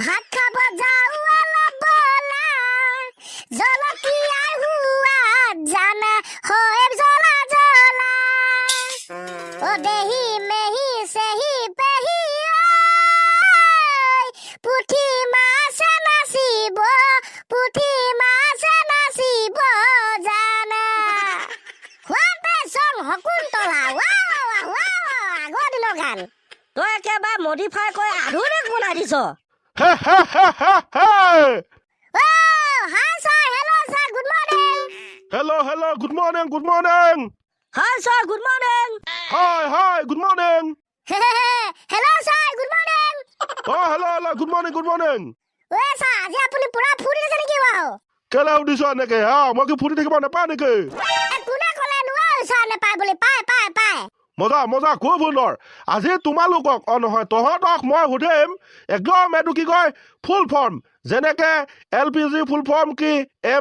ভাত খাব যাওঁ অলপ বলা জলকীয়াৰ সোৱাদ জানা হয় জ্বলা জ্বলা অ দেহি মেহি চেহি পেহি পুঠি মাছে নাচিব পুঠি মাছে নাচিব জানা হোৱাতে চং শকুন্তলা আগৰ দিনৰ গান তই একেবাৰে মডিফাই কৰি আধুনিক বনাই দিছ হে হে হে হে হে Hi sir, hello sir, good morning. Hello, good morning. Hi sir, good morning. Hi, good morning. Hello sir, good morning. Oh, hello, good morning. Where sir, আজি আপুনি পুৰা ফুৰি আছে নেকি বাও? কেলা উদিছ নেকে মই কি ফুৰি থাকিব নাপায় নেকি? কোনে ক'লে নোৱাৰো sir নাপায় বুলি পায়. মজা খুব সুন্দৰ আজি তোমালোকক নহয় তহঁতক মই সুধিম একদম এইটো কি কয় ফুল ফৰ্ম যেনেকে LPG ফুল ফৰ্ম কি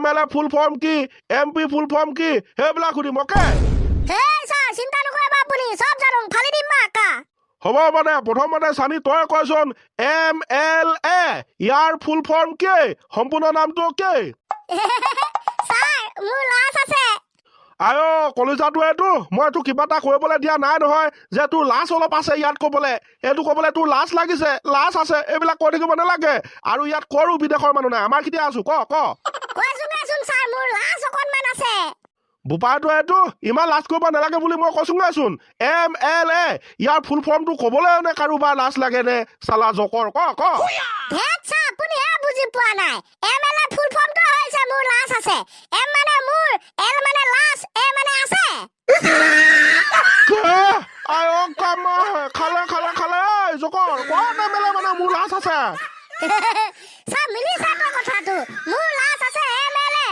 MLA ফুল ফৰ্ম কি MP ফুল ফৰ্ম কি সেইবিলাক সুধিম অকে হে sir চিন্তা নকৰিব আপুনি সব জানো ফালি দিম মাকা হ'ব মানে প্ৰথমতে সানি তই কয়চোন MLA ইয়াৰ ফুল ফৰ্ম কি সম্পূৰ্ণ নামটো কি sir মোৰ লাজ আছে আয়ো কলেজাটো এইটো মই তোৰ কিবা এটা কৰিবলৈ দিয়া নাই নহয় যে তোৰ লাজ অলপ আছে ইয়াত ক'বলৈ এইটো ক'বলৈ তোৰ লাজ লাগিছে লাজ আছে এইবিলাক কৈ থাকিব নালাগে আৰু ইয়াত কৰো বিদেশৰ মানুহ নাই আমাৰ কেতিয়া আছো কৈছোন ছাৰ মোৰ লাজ অকণমান আছে বোপাইটো এইটো ইমান লাজ কৰিব নালাগে বুলি মই কৈছোঁগেচোন MLA ইয়াৰ ফুল ফৰ্মটো ক'বলৈ নে কাৰোবাৰ লাজ লাগে নে চালা জকৰ ধেত ছাৰ আপুনি বুজি পোৱা নাই MLA ফুল ফৰ্মটো হৈছে মোৰ লাজ আছে M মানে মোৰ L মানে লাজ A মানে আছে আয়ো কাম খালে জকৰ কোন MLA মানে মোৰ লাজ আছে ছাৰ মিলিছে তো কথাটো মোৰ লাজ আছে MLA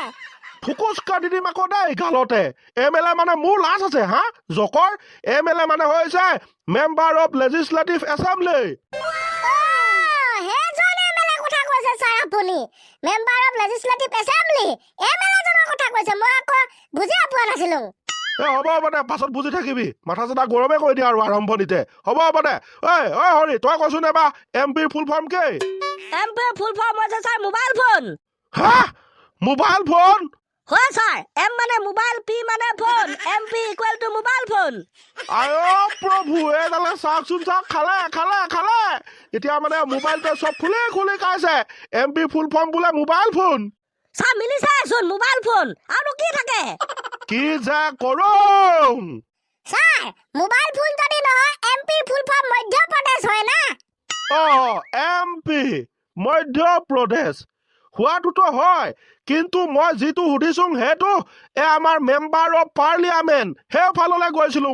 ফুকুচকা দিদি মাকো দেই গালতে MLA মানে মোৰ লাজ আছে হা জকৰ MLA মানে হৈছে member of legislative assembly member of legislative assembly MLA জনৰ কথা কৈছে মই আকৌ বুজি পোৱা নাছিলো হ'ব মানে পাছত বুজি থাকিবি মাথা চাথা গৰমে কৰি দিয়া আৰু আৰম্ভণিতে হ'ব মানে ঐ হৰি তই কচোন এবাৰ MPৰ ফুল ফৰ্ম কি MPৰ ফুল ফৰ্ম হৈছে ছাৰ মোবাইল ফোন হা মোবাইল ফোন হয় ছাৰ M মানে মোবাইল P মানে phone MP equal to mobile phone আয়ো প্ৰভু এডালে চাওকচোন খালে এতিয়া মানে মোবাইলটো চব খুলি খাইছে MP ফুল ফৰ্ম বোলে মোবাইল ফোন ছাৰ মিলিছেচোন মোবাইল ফোন আৰু কি থাকে কি যে কৰোঁ ছাৰ মোবাইল ফোন যদি নহয় MPৰ ফুল ফৰ্ম মধ্যপ্ৰদেশ হয় না MP মধ্যপ্ৰদেশ হোৱাটোতো হয় কিন্তু মই যিটো সুধিছোঁ সেইটো আমাৰ মেম্বাৰ অফ পাৰ্লিয়ামেণ্ট সেইফাললৈ গৈছিলোঁ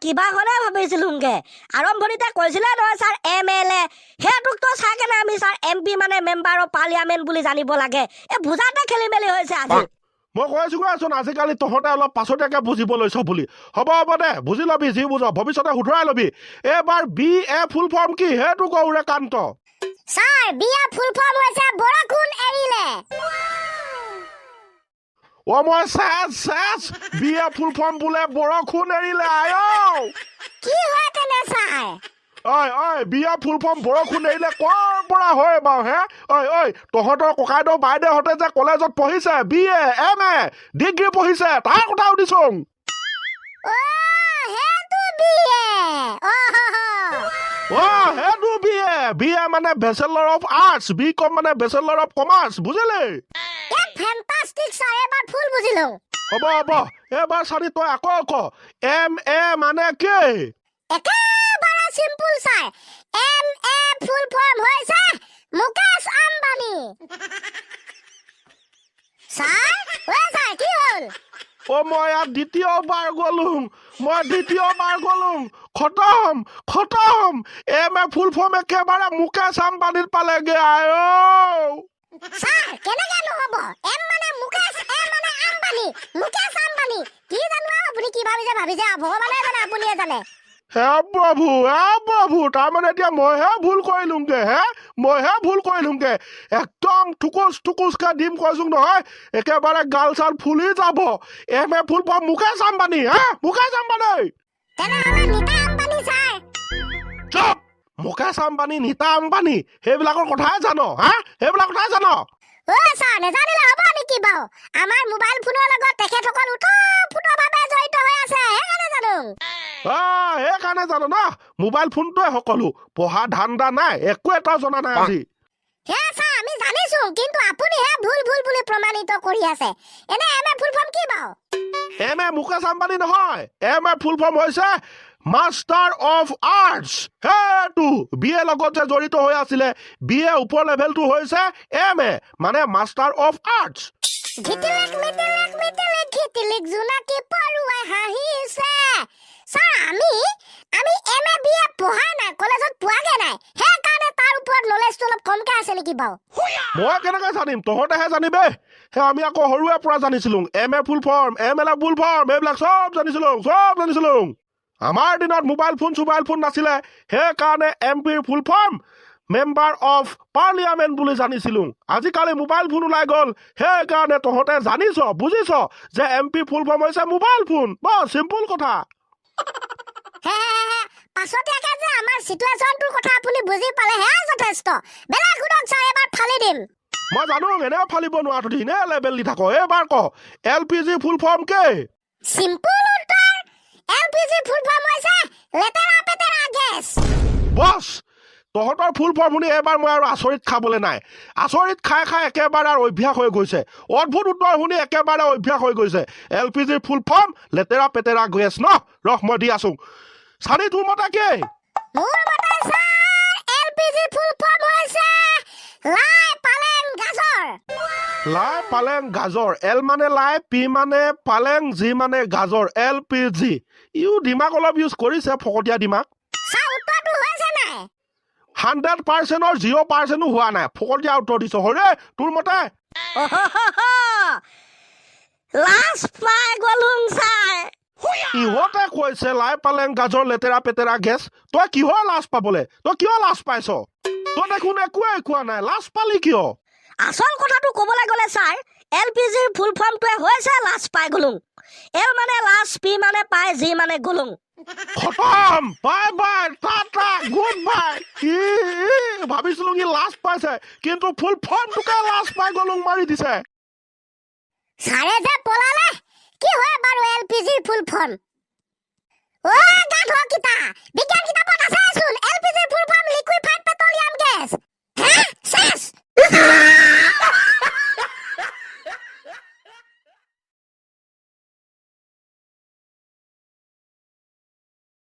কিবা হ'লে ভাবিছিলোঁগে আৰম্ভণিতে কৈছিলে নহয় ছাৰ MLA সেইটোকতো চাই কেনে আমি ছাৰ MP মানে মেম্বাৰ অফ পাৰ্লিয়ামেণ্ট বুলি জানিব লাগে বুজাতে খেলি মেলি হৈছে আজি মই কৈছোঁচোন আজিকালি তহঁতে অলপ পাছতীয়াকৈ বুজিব লৈছ বুলি হ'ব দে বুজি ল'বি যি বুজ ভৱিষ্যতে শুধৰাই ল'বি এইবাৰ BA ফুল ফৰ্ম কি সেইটো কওঁ Kanta sir BA full form হৈছে বৰষুণ এৰিলে মই চেচ BA ফুল ফৰ্ম বোলে বৰষুণ এৰিলে আয়ো কি হয় তেনে ছাৰ ঐ BA ফুল ফৰ্ম বৰষুণ এৰিলে ক'ৰ পৰা হয় বাৰু হে ঐ তহঁতৰ ককাইদেউ বাইদেউহঁতে যে কলেজত পঢ়িছে BA MA ডিগ্ৰী পঢ়িছে তাৰ কথা সুধিছোঁ সেইটো BA মানে বেচেলৰ অফ আৰ্টছ BCom মানে বেচেলৰ অফ কমাৰ্চ বুজিলি ফেন্টাস্টিক ছাৰ এবাৰ ফুল বুজিলো হ'ব এবাৰ চাৰি তই আকৌ MA মানে কি একেবাৰে চিম্পল ছাৰ MA ফুল ফৰ্ম হৈছে মুকেশ আম্বানী ছাৰ কি হ'ল মই ইয়াত দ্বিতীয়বাৰ গ'লো খতম MA ফুল ফৰ্ম একেবাৰে মুকেশ আম্বানীত পালেগে আয়ো ছাৰ কেনেকে নহ'ব M মানে মুকেশ A মানে আম্বানী মুকেশ আম্বানী কি জানো আপুনি কি ভাবিছে ভগৱানে জানে আপুনিয়ে জানে হে প্ৰভু তাৰমানে এতিয়া মইহে ভুল কৰিলোঁগে একদম ঠুকুচকে দিম কৈছোঁ নহয় একেবাৰে গাল চাল ফুলি যাব MA ফুল ফৰ্ম মুকেশ আম্বানী মুকেশ আম্বানী তেনেহ'লে নীতা আম্বানী ছাৰ চুপ মুকেশ আম্বানী নীতা আম্বানী সেইবিলাকৰ কথাই জানো হা সেইবিলাক কথাই জানো ও ছাৰ নেজানিলে হ'ব নেকি বাৰু আমাৰ মোবাইল ফোনৰ লগত তেখেতসকল ওতঃপ্ৰোতভাৱে জড়িত হৈ আছে সেইকাৰণে জানো সেইকাৰণে জানো ন মোবাইল ফোনটোৱে সকলো পঢ়া ধান্দা নাই একো এটা জনা নাই আজি হে ছাৰ আমি জানিছো কিন্তু আপুনি হে ভুল ভুল বুলি প্ৰমাণিত কৰি আছে এনে এম এ ফুল ফৰ্ম কি বাৰু এম এ মুকেশ আম্বানী নহয় এম এ ফুল ফৰ্ম হৈছে মাষ্টাৰ অফ আৰ্টছ সেইটো বি এ লগত যে জড়িত হৈ আছিলে বি এ ওপৰ লেভেলটো হৈছে এম এ মানে মাষ্টাৰ অফ আৰ্টছ ঘিতিলিক মিতিলিক মিতিলিক ঘিতিলিক জোনাকী পৰুৱাই হাঁহিছে ছাৰ আমি এম এ বি এ পঢ়া নাই কলেজত পোৱাগে নাই সেইকাৰণে তাৰ ওপৰত নলেজটো অলপ কমকে আছে নেকি বাৰু মই কেনেকৈ জানিম তহঁতেহে জানিবে আমি আকৌ সৰুৰে পৰা জানিছিলো M A full form M L A full form এইবিলাক চব জানিছিলো আমাৰ দিনত মোবাইল ফোন নাছিলে সেইকাৰণে এম পিৰ ফুল ফৰ্ম মেম্বাৰ অফ পাৰ্লিয়ামেণ্ট বুলি জানিছিলো আজিকালি মোবাইল ফোন ওলাই গ'ল সেইকাৰণে তহঁতে জানিছ বুজিছ যে এম পি ফুল ফৰ্ম হৈছে মোবাইল ফোন বৰ চিম্পুল কথা পাছতীয়াকে যে আমাৰ চিটুৱেশ্যনটোৰ কথা আপুনি বুজি পালে হে যথেষ্ট বেলেগ গুণক ছাৰ এবাৰ ফালি দিম মই জানো এনেও ফালিব নোৱাৰো এনে লেবেল দি থাক এইবাৰ ক L P G full form কে চিম্পুল উত্তৰ এলপিজি ফুল ফৰ্ম হৈছে লেতেৰা পেতেৰা গেছ বছ তহঁতৰ ফুল ফৰ্ম শুনি এবাৰ মই আৰু আচৰিত খাবলৈ নাই আচৰিত খাই একেবাৰে আৰু অভ্যাস হৈ গৈছে অদ্ভুত উত্তৰ শুনি একেবাৰে অভ্যাস হৈ গৈছে এল পি জিৰ ফুল ফৰ্ম লেতেৰা পেতেৰা গেছ ন ৰহ মই দি আছো চাৰি তোৰ মতে কি মোৰ মতে ছাৰ এলপিজি ফুল ফৰ্ম হৈছে লাই পালেং গাজৰ লাই পালেং গাজৰ এল মানে লাই পি মানে পালেং জি মানে গাজৰ এল পি জি দিমাগ অলপ ইউজ কৰিছে ফকতীয়া দিমাগ ছাৰ উত্তৰটো হৈছে নাই 100%ৰ 0%ও হোৱা নাই ফকতীয়া উত্তৰ দিছ হৰে তোৰ মতে লাজ পাই গলুং ছাৰ ইহঁতে কৈছে লাই পালেং গাজৰ লেতেৰা পেতেৰা গেছ তই কিহৰ লাজ পাবলে তই কিয় লাজ পাইছ তই দেখোন একোৱে কোৱা নাই লাজ পালি কিয় আচল কথাটো ক'বলৈ গ'লে ছাৰ এল পি জিৰ ফুল ফৰ্মটোৱে হৈছে লাজ পাই গলুং এল মানে লাজ পি মানে পাই জি মানে গলুং খতম bye bye Tata good bye ভাবিছিলো ই লাজ পাইছে কিন্তু ফুল ফৰ্মটোকে লাজ পাই গলুং মাৰি দিছে ছাৰে যে পলালে কি হয় বাৰু এলপিজিৰ ফুল ফৰ্ম গাধ কিতা বিজ্ঞান কিতাপত আছেচোন এলপিজিৰ ফুল